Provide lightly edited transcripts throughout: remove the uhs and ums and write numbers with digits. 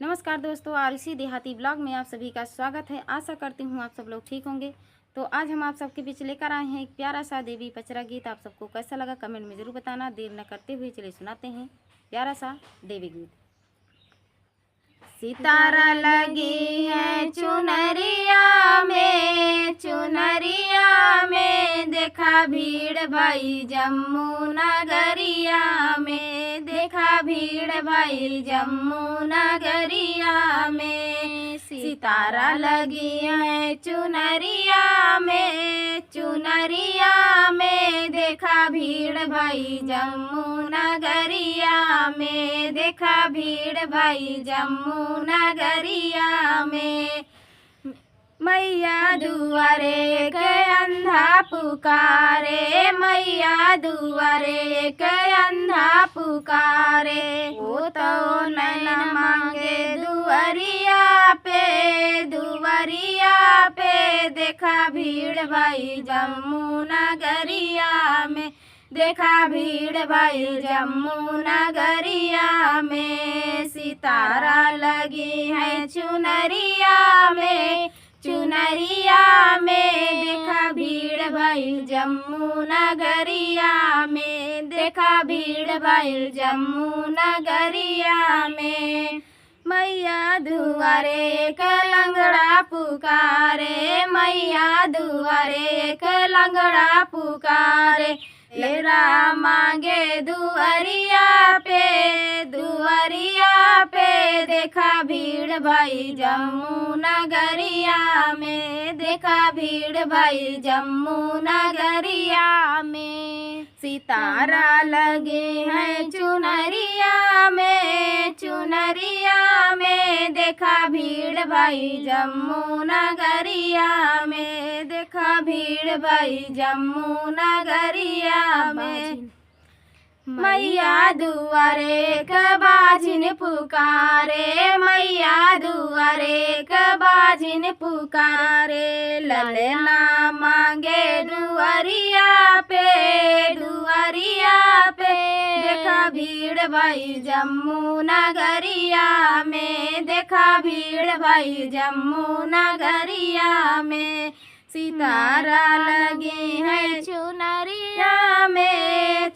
नमस्कार दोस्तों, आरुषि देहाती ब्लॉग में आप सभी का स्वागत है। आशा करती हूँ आप सब लोग ठीक होंगे। तो आज हम आप सबके बीच लेकर आए हैं एक प्यारा सा देवी पचरा गीत। आप सबको कैसा लगा कमेंट में ज़रूर बताना। देर न करते हुए चलिए सुनाते हैं प्यारा सा देवी गीत। सितारा लगी है चुनरिया में देखा भीड़ भाई जम्मू नगरिया में, देखा भीड़ भाई जम्मू नगरिया में। सितारा लगी है चुनरिया में देखा भीड़ भाई जम्मू नगरिया में, देखा भीड़ भाई जम्मू नगरिया में। मैया दुआरे के अंधा पुकारे, मैया दुआरे के अंधा पुकारे। वो तो नैना मांगे दुआरिया पे देखा भीड़ भाई जम्मू नगरिया में, देखा भीड़ भाई जम्मू नगरिया में। सितारा लगी है चुनरिया में देखा भीड़ भाई जम्मू नगरिया में, देखा भीड़ भाई जम्मू नगरिया में। मैया दुआरे एक लंगड़ा पुकारे, मैया दुआरे एक लंगड़ा पुकारे। लेरा मांगे दुआरिया पे देखा भीड़ भाई जम्मू नगरिया में, देखा भीड़ भाई जम्मू नगरिया में। सितारा लगे हैं चुनरिया में देखा भीड़ भाई जम्मू नगरिया में, देखा भीड़ भाई जम्मू नगरिया में। मैया दुआरे क बाजिन पुकारे, मैया दुआरे क बाजिन पुकारे। ललना मांगे दुआरिया पे देखा भीड़ भाई जम्मू नगरिया में, देखा भीड़ भाई जम्मू नगरिया में। सितारा लगी है चुनरिया में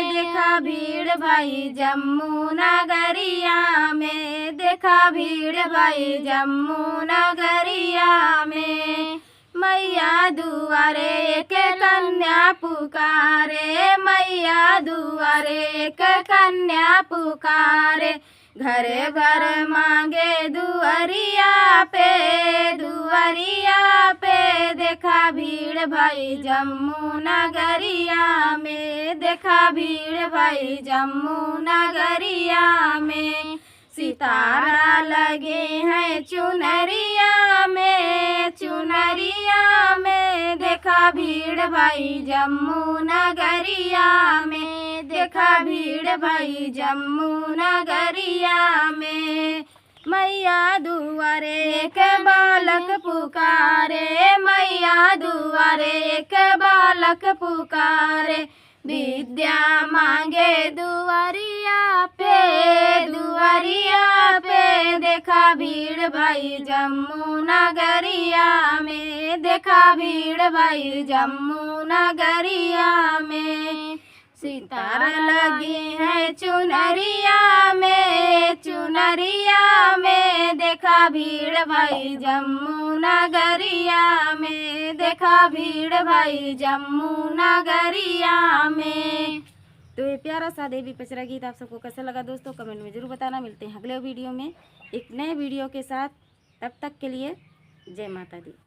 देखा भीड़ भाई जम्मू नगरिया में, देखा भीड़ भाई जम्मू नगरिया में। मैया दुआरे एक कन्या पुकारे, मैया दुआरे एक कन्या पुकारे। घर घर मांगे दुआरिया पे देखा भीड़ भाई जम्मू नगरिया में, देखा भीड़ भाई जम्मू नगरिया में। सितारा लगे हैं चुनरिया में देखा भीड़ भाई जम्मू नगरिया में, देखा भीड़ भाई जम्मू नगरिया में। मैया दुआरे एक बालक पुकारे, मैया दुआरे एक बालक पुकारे। विद्या मांगे दुआरिया पे देखा भीड़ भाई जम्मू नगरिया में, देखा भीड़ भाई जम्मू नगरिया में। सितारा लगी है चुनरिया में देखा भीड़ भाई जम्मू नगरिया में, देखा भीड़ भाई जम्मू नगरिया में। तो ये प्यारा सा देवी पचरा गीत आप सबको कैसा लगा दोस्तों, कमेंट में ज़रूर बताना। मिलते हैं अगले वीडियो में एक नए वीडियो के साथ। तब तक के लिए जय माता दी।